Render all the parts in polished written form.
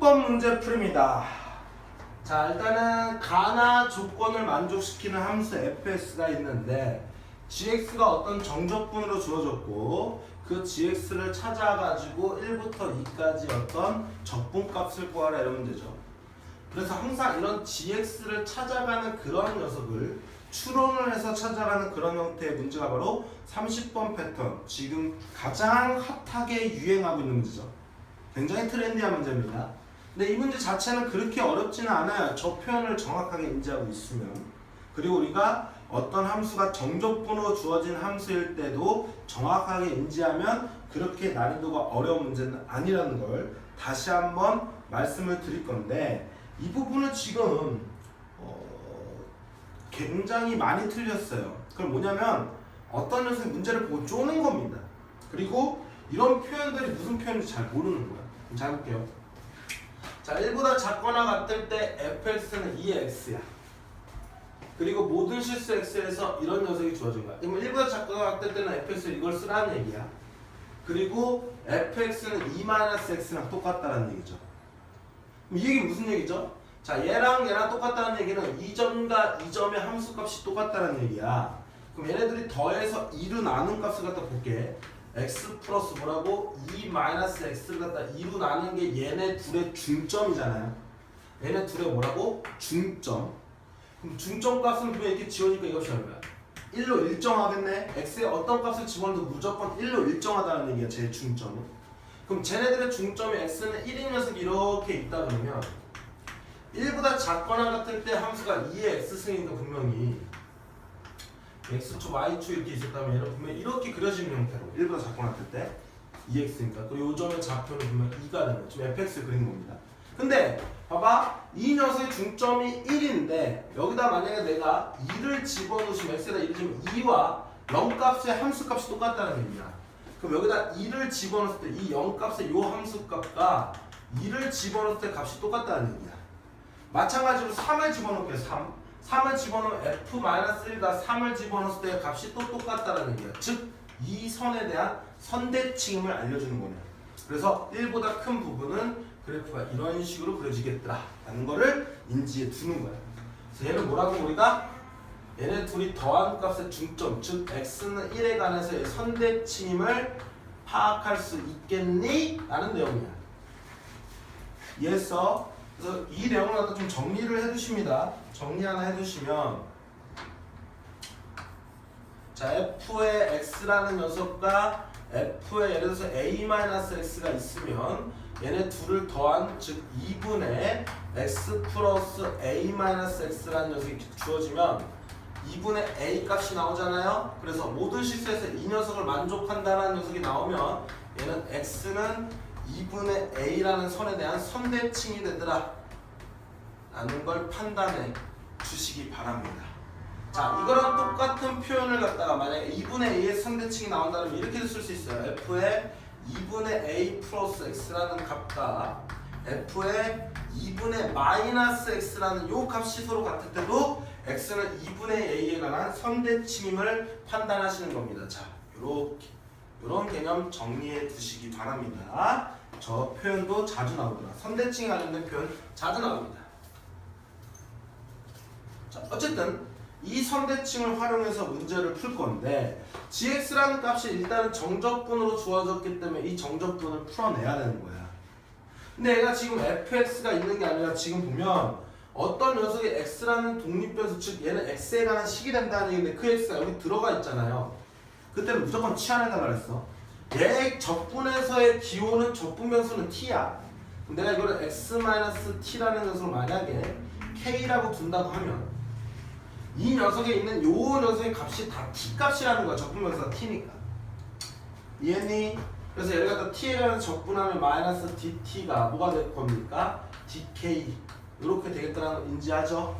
30번 문제 풀입니다. 자, 일단은 가나 조건을 만족시키는 함수 fx가 있는데 gx가 어떤 정적분으로 주어졌고 그 gx를 찾아가지고 1부터 2까지 어떤 적분값을 구하라 이런 문제죠. 그래서 항상 이런 gx를 찾아가는 그런 녀석을 추론을 해서 찾아가는 그런 형태의 문제가 바로 30번 패턴, 지금 가장 핫하게 유행하고 있는 문제죠. 굉장히 트렌디한 문제입니다. 근데 이 문제 자체는 그렇게 어렵지는 않아요. 저 표현을 정확하게 인지하고 있으면. 그리고 우리가 어떤 함수가 정적분으로 주어진 함수일 때도 정확하게 인지하면 그렇게 난이도가 어려운 문제는 아니라는 걸 다시 한번 말씀을 드릴 건데, 이 부분은 지금 굉장히 많이 틀렸어요. 그럼 뭐냐면 어떤 녀석이 문제를 보고 쪼는 겁니다. 그리고 이런 표현들이 무슨 표현인지 잘 모르는 거야. 잘 볼게요. 자, 1보다 작거나 같을 때 fx는 2의 x야. 그리고 모든 실수 x에서 이런 녀석이 주어진 거야. 그러면 1보다 작거나 같을 때는 fx 이걸 쓰라는 얘기야. 그리고 fx는 2-x랑 똑같다는 얘기죠. 그럼 이 얘기는 무슨 얘기죠? 자, 얘랑 똑같다는 얘기는 이 점과 이 점의 함수값이 똑같다는 얘기야. 그럼 얘네들이 더해서 2로 나눈 값을 갖다 볼게. x 플러스 뭐라고? 2-x를 갖다 2로 나눈 게 얘네 둘의 중점이잖아요. 얘네 둘의 뭐라고? 중점. 그럼 중점 값은 그냥 이렇게 지우니까 이것이 얼마야? 1로 일정하겠네? x에 어떤 값을 집어넣어도 무조건 1로 일정하다는 얘기야, 제 중점은. 그럼 쟤네들의 중점이 x는 1인 녀석이 이렇게 있다 그러면 1보다 작거나 같을 때 함수가 2의 x승이니까 분명히 x축, y축 이렇게 있었다면 얘는 분명히 이렇게 그려지는 형태로 1보다 작거나 같을 때 2x니까 그리고 이 점의 좌표는 분명히 2가 되는 거죠. 지금 fx를 그리는 겁니다. 근데 봐봐, 이 녀석의 중점이 1인데 여기다 만약에 내가 2를 집어넣으시면 x에다 2를 집으면 2와 0값의 함수값이 똑같다는 얘기야. 그럼 여기다 2를 집어넣을 때 이 0값의 요 함수값과 2를 집어넣을 때 값이 똑같다는 얘기야. 마찬가지로 3을 집어넣을게요. 3을 집어넣으면 f-1과 3을 집어넣을 때 값이 또 똑같다는 얘기야. 즉, 이 선에 대한 선대칭임을 알려주는 거네요. 그래서 1보다 큰 부분은 그래프가 이런 식으로 그려지겠더라 라는 거를 인지해 두는 거야. 그래서 얘는 뭐라고 우리가? 얘네 둘이 더한 값의 중점, 즉 x는 1에 관해서의 선대칭임을 파악할 수 있겠니? 라는 내용이야. 이해했어? 그래서 이 내용을 갖다 좀 정리를 해두십니다. 정리 하나 해두시면, 자, f의 x라는 녀석과 f의 예를 들어서 a-x가 있으면 얘네 둘을 더한, 즉 2분의 x 플러스 a-x라는 녀석이 주어지면 2분의 a 값이 나오잖아요. 그래서 모든 실수에서 이 녀석을 만족한다는 녀석이 나오면 얘는 x는 2분의 a라는 선에 대한 선대칭이 되더라 라는 걸 판단해 주시기 바랍니다. 자, 이거랑 똑같은 표현을 갖다가 만약에 2분의 a의 선대칭이 나온다면 이렇게도 쓸 수 있어요. f의 2분의 a 플러스 x라는 값과 f의 2분의 마이너스 x라는 요 값이 서로 같을 때도 x는 2분의 a에 관한 선대칭임을 판단하시는 겁니다. 자, 요렇게 이런 개념 정리해 두시기 바랍니다. 저 표현도 자주 나오더라. 선대칭에 관련된 표현 자주 나옵니다. 자, 어쨌든 이 선대칭을 활용해서 문제를 풀 건데 gx라는 값이 일단은 정적분으로 주어졌기 때문에 이 정적분을 풀어내야 되는 거야. 근데 얘가 지금 fx가 있는 게 아니라 지금 보면 어떤 녀석이 x라는 독립변수, 즉 얘는 x에 관한 식이 된다는 얘기인데 그 x가 여기 들어가 있잖아요. 그때는 무조건 치환해달라 그랬어. 얘 적분에서의 기호는 적분변수는 t야. 내가 이거를 x-t라는 녀석을 만약에 k라고 둔다고 하면 이 녀석에 있는 요 녀석의 값이 다 t 값이라는 거야. 적분변수가 t니까. 이해니? 그래서 얘를 갖다 t에 관해서 적분하면 마이너스 dt가 뭐가 될 겁니까? dk 이렇게 되겠다는 걸 인지하죠.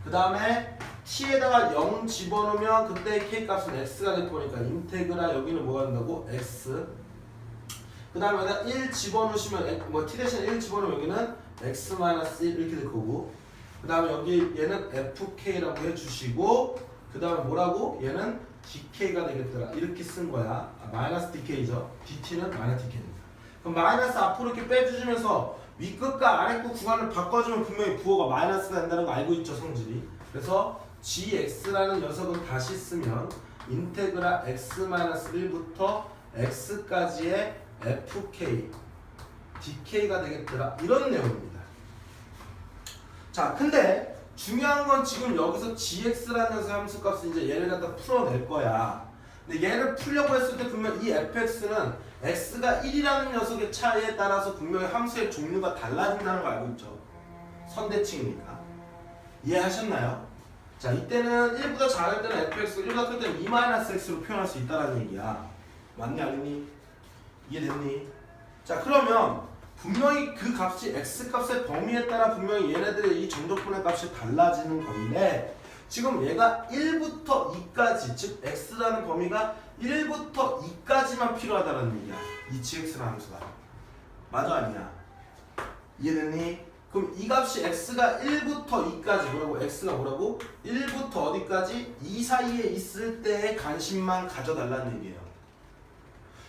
그 다음에 t에다가 0 집어넣으면 그때 k값은 x가 될 거니까 인테그라 여기는 뭐가 된다고? x. 그 다음에 여기다 1 집어넣으시면 t 대신 1 집어넣으면 여기는 x-1 이렇게 될 거고, 그 다음에 여기 얘는 fk라고 해주시고, 그 다음에 뭐라고? 얘는 dk가 되겠더라 이렇게 쓴 거야. 마이너스 dk죠. dt는 마이너스 dk입니다. 그럼 마이너스 앞으로 이렇게 빼주시면서 위끝과 아래끝 구간을 바꿔주면 분명히 부호가 마이너스가 된다는 거 알고 있죠, 성질이. 그래서 gx라는 녀석은 다시 쓰면 인테그랄 x-1부터 x까지의 fk dk가 되겠더라, 이런 내용입니다. 자, 근데 중요한 건 지금 여기서 gx라는 녀석의 함수값을 이제 얘를 갖다 풀어낼 거야. 근데 얘를 풀려고 했을 때 분명 이 fx는 x가 1이라는 녀석의 차이에 따라서 분명히 함수의 종류가 달라진다는 걸 알고 있죠. 선대칭이니까. 이해하셨나요? 자, 이때는 1보다 작을 때는 fx가 1보다 클 때는 2-x로 표현할 수 있다는 얘기야. 맞니 아니니? 이해됐니? 자, 그러면 분명히 그 값이 x값의 범위에 따라 분명히 얘네들의 이 정적분의 값이 달라지는 건데, 지금 얘가 1부터 2까지, 즉 x라는 범위가 1부터 2까지만 필요하다는 얘기야. 이 gx라는 함수가. 맞아 아니야? 이해됐니? 그럼 이 값이 x가 1부터 2까지 뭐라고? x가 뭐라고? 1부터 어디까지? 2 사이에 있을 때의 관심만 가져달라는 얘기예요.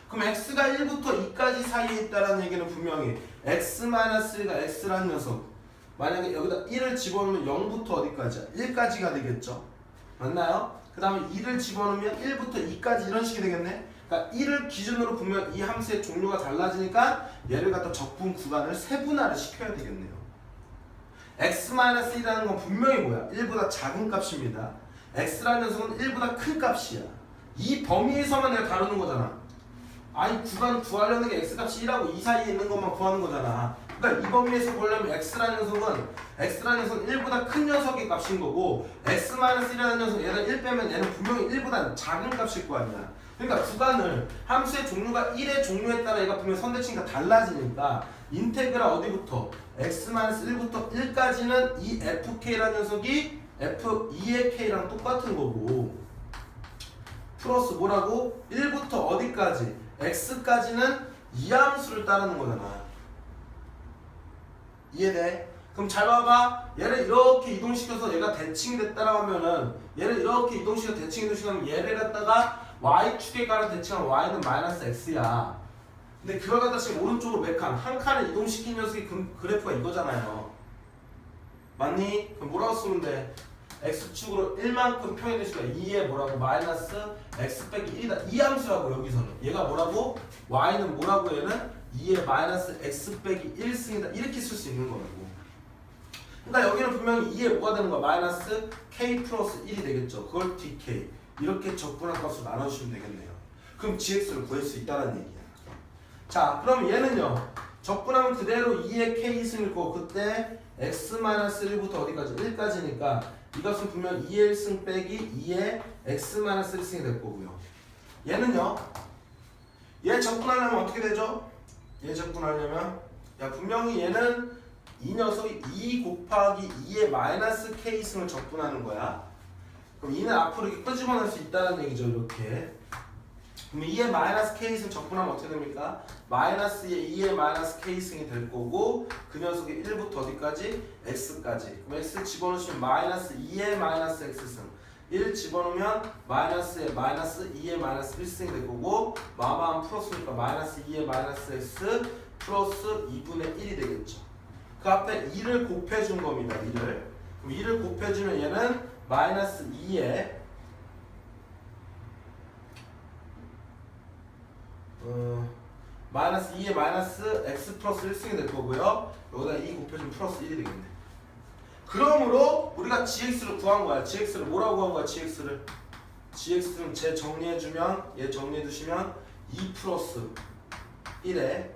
그럼 x가 1부터 2까지 사이에 있다는 얘기는 분명히 x-1가 x라는 녀석, 만약에 여기다 1을 집어넣으면 0부터 어디까지야? 1까지가 되겠죠? 맞나요? 그 다음에 2를 집어넣으면 1부터 2까지 이런 식이 되겠네? 그러니까 1을 기준으로 보면 이 함수의 종류가 달라지니까 얘를 갖다 적분 구간을 세분화를 시켜야 되겠네요. x-1이라는 건 분명히 뭐야? 1보다 작은 값입니다. x라는 녀석은 1보다 큰 값이야. 이 범위에서만 내가 다루는 거잖아. 아니, 구간 구하려는 게 x값이 1하고 2 사이에 있는 것만 구하는 거잖아. 그러니까 이 범위에서 보려면 x라는 녀석은 1보다 큰 녀석의 값인 거고, x-1이라는 녀석 얘는 1 빼면 얘는 분명히 1보다 작은 값일 거 아니야. 그러니까 구간을 함수의 종류가 1의 종류에 따라 얘가 분명히 선대칭이가 달라지니까 인테그랄 어디부터? x-1부터 1까지는 이 fk라는 녀석이 f2의 k랑 똑같은 거고, 플러스 뭐라고? 1부터 어디까지? x까지는 이 함수를 따르는 거잖아. 이해돼? 그럼 잘 봐봐. 얘를 이렇게 이동시켜서 얘가 대칭이 됐다라고 하면은, 얘를 이렇게 이동시켜서 대칭하면 얘를 갖다가 y축에 가는 대칭하면 y는 마이너스 x야. 근데 그걸 갖다 지금 오른쪽으로 몇 칸? 한 칸을 이동시킨 녀석의 그래프가 이거잖아요. 맞니? 그럼 뭐라고 쓰면 돼? x축으로 1만큼 평행되니까 2에 뭐라고? 마이너스 x 빼기 1이다. 이 함수라고 여기서는. 얘가 뭐라고? y는 뭐라고 얘는? 2에 마이너스 x 빼기 1승이다. 이렇게 쓸 수 있는 거라고. 그러니까 여기는 분명히 2에 뭐가 되는 거야? 마이너스 k 플러스 1이 되겠죠. 그걸 dk. 이렇게 적분한 값으로 나눠주시면 되겠네요. 그럼 gx를 구할 수 있다는 얘기야. 자, 그럼 얘는요. 적분하면 그대로 2의 k승일 거고, 그때 x-1부터 어디까지? 1까지니까 이것은 분명 2의 1승 빼기 2의 x-1승이 될 거고요. 얘는요. 얘 적분하려면 어떻게 되죠? 얘 적분하려면, 야, 분명히 얘는 이 녀석이 2 곱하기 2의 마이너스 k승을 적분하는 거야. 그럼 2는 앞으로 이렇게 끄집어낼 수 있다는 얘기죠. 이렇게. 그럼 2의 마이너스 k승 적분하면 어떻게 됩니까? 마이너스의 2의 마이너스 k승이 될 거고, 그 녀석이 1부터 어디까지? x까지. 그럼 x 집어넣으시면 마이너스 2의 마이너스 x승, 1 집어넣으면 마이너스의 마이너스 2의 마이너스 1승이 될 거고, 마마한 플러스니까 마이너스 2의 마이너스 x 플러스 2분의 1이 되겠죠. 그 앞에 2를 곱해준 겁니다. 2를. 그럼 2를 곱해주면 얘는 마이너스 2의 마이너스 2의 마이너스 x 플러스 1승이 될 거고요. 여기다 2 곱해주면 플러스 1이 되겠네. 그러므로 우리가 gx를 구한 거야. gx를 뭐라고 구한 거야? gx는 제 정리해주면, 얘 정리해주시면 2 플러스 1에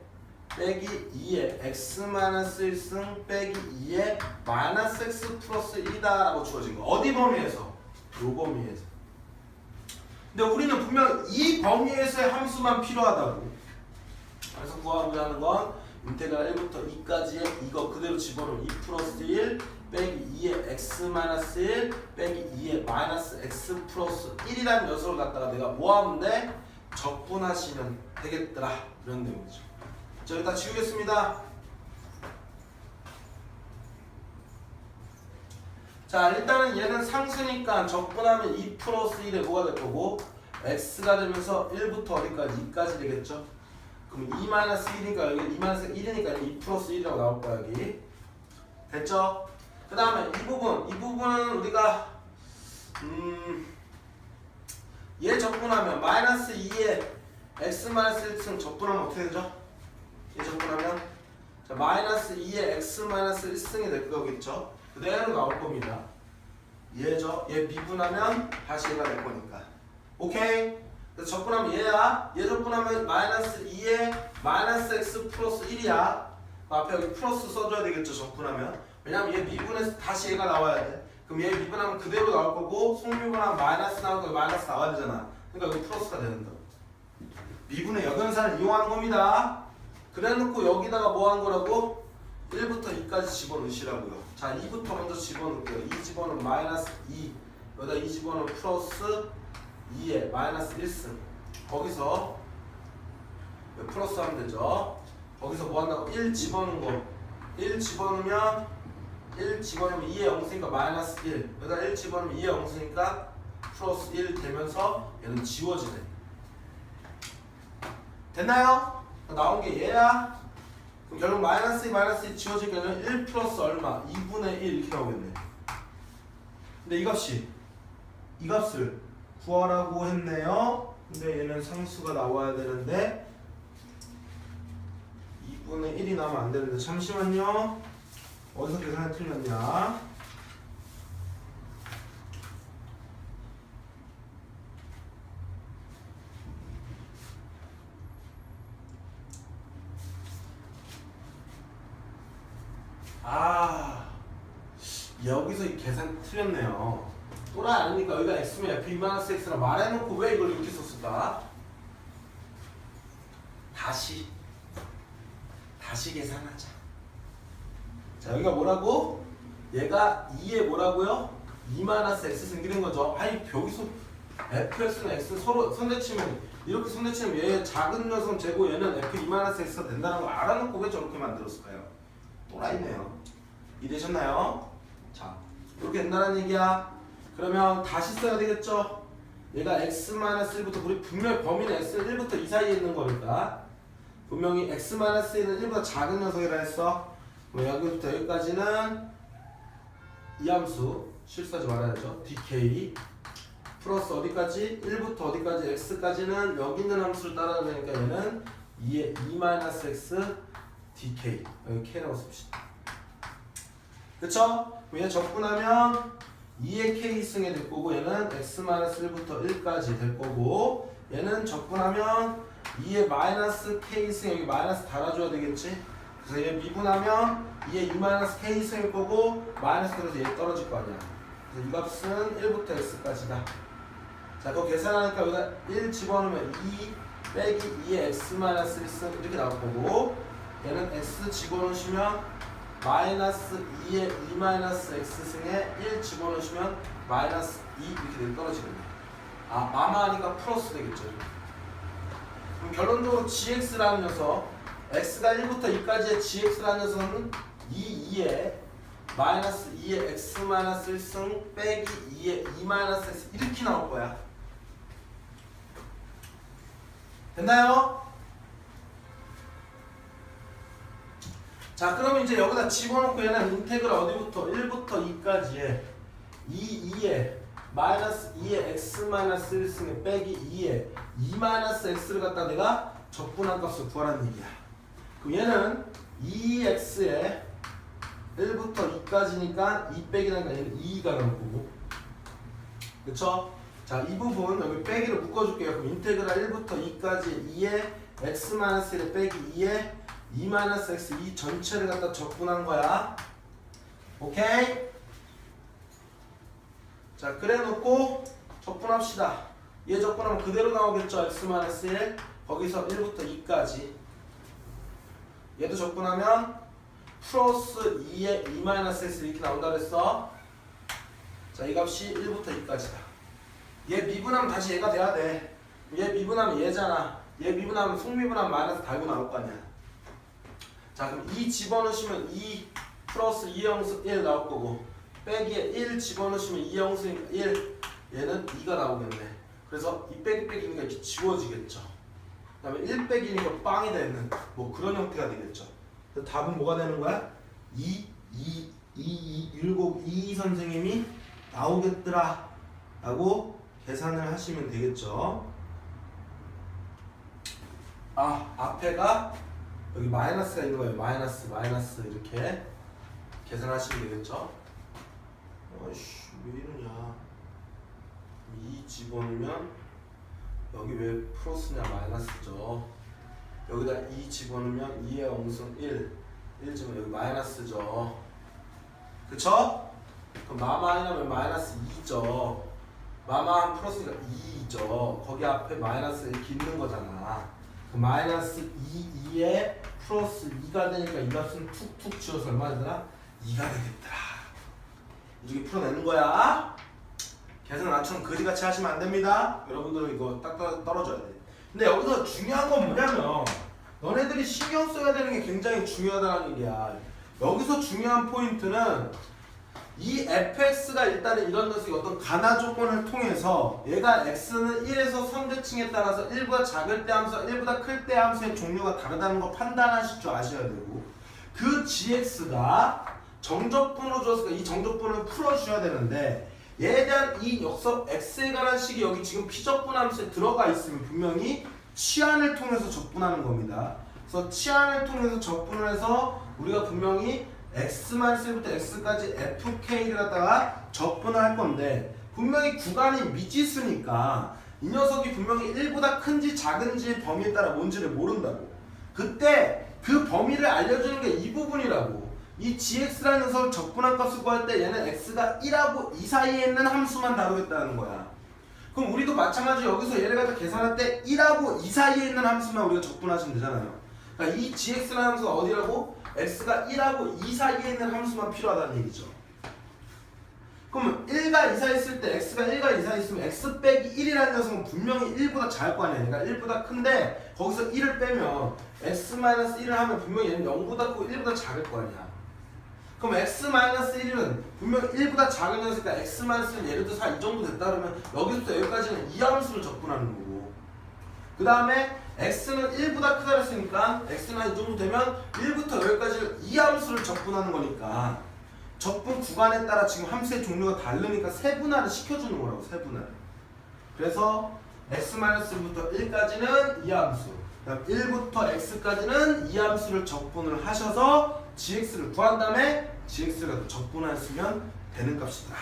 빼기 2의 x-1승 빼기 2의 마이너스 x 플러스 1이다 라고 주어진 거. 어디 범위에서? 요 범위에서. 근데 우리는 분명 이 범위에서의 함수만 필요하다고. 그래서 구하고자 하는 건 인테그랄 1부터 2까지의 이거 그대로 집어넣으면 2 플러스 1 빼기 2의 x-1 빼기 2의 마이너스 x 플러스 1이라는 녀석을 갖다가 내가 뭐하면 돼? 적분하시면 되겠더라. 이런 내용이죠. 자, 여기다 지우겠습니다. 자, 일단은 얘는 상수니까 적분하면 2 플러스 1에 뭐가 될 거고, x가 되면서 1부터 어디까지? 2까지 되겠죠. 그럼 2-1이니까 여기 2-1이니까 2 플러스 1이라고 나올 거야 여기. 됐죠? 그 다음에 이 부분은 우리가 얘 적분하면 마이너스 2에 x 마이너스 1승 적분하면 어떻게 되죠? 얘 적분하면 자 마이너스 2에 x 마이너스 1승이 될 거겠죠? 그대로 나올 겁니다. 얘죠? 얘 미분하면 다시 얘가 될 거니까. 오케이? 그래서 적분하면 얘야. 얘 적분하면 마이너스 2에 마이너스 x 플러스 1이야. 앞에 여기 플러스 써줘야 되겠죠? 적분하면. 왜냐면 얘 미분해서 다시 얘가 나와야 돼. 그럼 얘 미분하면 그대로 나올 거고 속미분하면 마이너스 나올 거고 마이너스 나와야 되잖아. 그러니까 여기 플러스가 되는 거. 미분의 역연산을 이용하는 겁니다. 그래놓고 여기다가 뭐 한 거라고? 1부터 2까지 집어넣으시라고요. 자 2부터 먼저 집어넣을게요. 2 집어넣으면 마이너스 2 여기다 2 집어넣으면 플러스 2에 마이너스 1승 거기서 플러스 하면 되죠. 거기서 뭐 한다고? 1 집어넣은 거 1 집어넣으면 2에 0쓰니까 마이너스 1 여기다 1 집어넣으면 2에 0쓰니까 플러스 1 되면서 얘는 지워지네. 됐나요? 나온 게 얘야. 그럼 결국 마이너스 2 마이너스 2 지워질 때는 1 플러스 얼마? 2분의 1 이렇게 나오겠네. 근데 이 값을 구하라고 했네요. 근데 얘는 상수가 나와야 되는데 2분의 1이 나오면 안 되는데 잠시만요. 어디서 계산이 틀렸냐? 여기서 이 계산 틀렸네요. 또라이 아니니까 여기가 x면 f2-x라 말해놓고 왜 이걸 이렇게 썼을까? 다시 계산하자. 자 여기가 뭐라고? 얘가 2에 뭐라고요? 2-x 생기는 거죠. 아니 여기서 fx는 x 서로 손대치면 이렇게 손대치면 얘 작은 녀석 제곱 얘는 f2-x가 된다는 걸 알아놓고 왜 저렇게 만들었을까요? 또라이네요. 이해되셨나요? 자 이렇게 된다는 얘기야. 그러면 다시 써야 되겠죠? 얘가 x-1부터 우리 분명히 범위는 x는 1부터 2 사이에 있는 거니까 분명히 x-1은 1보다 작은 녀석이라 했어. 그럼 여기부터 여기까지는 이 함수 실수하지 말아야죠. dk 플러스 어디까지? 1부터 어디까지? x까지는 여기 있는 함수를 따라야 되니까 얘는 2의 2-x dk 여기 k라고 씁시다. 그쵸? 얘 적분하면 2의 k승이 될 거고 얘는 x-1부터 1까지 될 거고 얘는 적분하면 2의 마이너스 k승 여기 마이너스 달아줘야 되겠지? 그래서 얘 미분하면 2의 2-k승일 거고 마이너스 들어서 얘 떨어질 거 아니야. 그래서 이 값은 1부터 x까지다. 자 그거 계산하니까 여기다 1 집어넣으면 2 빼기 2의 x-1승 이렇게 나올 거고 얘는 x 집어넣으시면 마이너스 2의 2-x승에 1 집어넣으시면 마이너스 2 이렇게 떨어지겠네. 마마하니까 플러스 되겠죠. 그럼 결론적으로 gx라는 녀석 x가 1부터 2까지의 gx라는 녀석은 2의 마이너스 2의 x-1승 빼기 2의 2-x 이렇게 나올 거야. 됐나요? 자 그러면 이제 여기다 집어넣고 얘는 인테그랄 어디부터? 1부터 2까지의 2의 마이너스 2의 x-1승에 빼기 2의 2-x를 갖다 내가 적분한 값을 구하라는 얘기야. 그럼 얘는 2x에 1부터 2까지니까 2 빼기라니까 얘는 2가 나올 거고 그쵸? 자 이 부분 여기 빼기를 묶어줄게요. 그럼 인테그랄 1부터 2까지 2의 x-1에 빼기 2의 2-x 이 전체를 갖다 적분한 거야. 오케이? 자 그래 놓고 적분합시다. 얘 적분하면 그대로 나오겠죠. x-1 거기서 1부터 2까지 얘도 적분하면 플러스 2의 2-x 이렇게 나온다 그랬어. 자 이 값이 1부터 2까지다. 얘 미분하면 다시 얘가 돼야 돼. 얘 미분하면 얘잖아. 얘 미분하면 속미분하면 마이너스 달고 나올 거 아니야. 자 그럼 2 집어넣으시면 2 플러스 2형수 1 나올 거고 빼기에 1 집어넣으시면 2형수니까 1 얘는 2가 나오겠네. 그래서 이 빼기 빼기니까 이렇게 지워지겠죠. 다음에 1 빼기 1이니까 빵이 되는 뭐 그런 형태가 되겠죠. 그래서 답은 뭐가 되는 거야? 7 선생님이 나오겠더라 라고 계산을 하시면 되겠죠. 앞에가 여기 마이너스가 있는 거예요. 마이너스 이렇게 계산하시면 되겠죠. 어이씨 왜 이러냐. 2 집어넣으면 여기 왜 플러스냐 마이너스죠. 여기다 2 집어넣으면 2의 엄수는 1 집어넣으면 여기 마이너스죠. 그쵸? 그럼 마마이나면 마이너스 2죠. 마마한 플러스가 2죠. 거기 앞에 마이너스 이렇게 있는 거잖아. 그 마이너스 2에 플러스 2가 되니까 이 값은 툭툭 지어서 얼마 되더라? 2가 되겠더라. 이렇게 풀어내는 거야. 계산 나처럼 거지같이 하시면 안 됩니다. 여러분들은 이거 딱 떨어져야 돼. 근데 여기서 중요한 건 뭐냐면 너네들이 신경 써야 되는 게 굉장히 중요하다는 얘기야. 여기서 중요한 포인트는 이 fx가 일단은 이런 녀석이 어떤 가나 조건을 통해서 얘가 x는 1에서 선대칭에 따라서 1보다 작을 때 함수와 1보다 클 때 함수의 종류가 다르다는 거 판단하실 줄 아셔야 되고 그 gx가 정적분으로 주었으니까 이 정적분을 풀어주셔야 되는데 얘에 대한 이 녀석 x에 관한 식이 여기 지금 p적분 함수에 들어가 있으면 분명히 치환을 통해서 적분하는 겁니다. 그래서 치환을 통해서 적분을 해서 우리가 분명히 x-1부터 x까지 fk를 갖다가 적분을 할 건데 분명히 구간이 미지수니까 이 녀석이 분명히 1보다 큰지 작은지의 범위에 따라 뭔지를 모른다고. 그때 그 범위를 알려주는 게 이 부분이라고. 이 gx라는 녀석을 적분한 값을 구할 때 얘는 x가 1하고 2 사이에 있는 함수만 다루겠다는 거야. 그럼 우리도 마찬가지로 여기서 얘를 갖다 계산할 때 1하고 2 사이에 있는 함수만 우리가 적분하시면 되잖아요. 그러니까 이 gx라는 함수가 어디라고? x가 1하고 2 사이에 있는 함수만 필요하다는 얘기죠. 그러면 1과 2 사이에 있을 때 x가 1과 2 사이에 있으면 x 빼기 1이라는 녀석은 분명히 1보다 작을 거 아니야. 그러니까 1보다 큰데 거기서 1을 빼면 x-1을 하면 분명히 얘는 0보다 크고 1보다 작을 거 아니야. 그럼 x-1은 분명히 1보다 작은 녀석이니까 x-1은 예를 들어서 이 정도 됐다 그러면 여기서부터 여기까지는 이 함수를 적분하는 거고 그 다음에 x는 1보다 크다 그랬으니까 x는 이 정도 되면 1부터 여기까지는 이 함수를 적분하는 거니까 적분 구간에 따라 지금 함수의 종류가 다르니까 세분화를 시켜주는 거라고. 세분화를. 그래서 x-부터 1까지는 이 함수 그다음 1부터 x까지는 이 함수를 적분을 하셔서 gx를 구한 다음에 gx를 적분하시면 되는 값이다.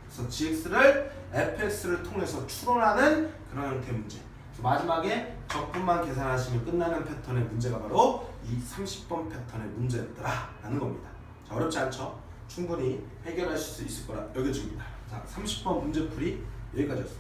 그래서 gx를 fx를 통해서 추론하는 그런 형태의 문제. 마지막에 적분만 계산하시면 끝나는 패턴의 문제가 바로 이 30번 패턴의 문제였더라 라는 겁니다. 자, 어렵지 않죠? 충분히 해결하실 수 있을 거라 여겨집니다. 자, 30번 문제풀이 여기까지였습니다.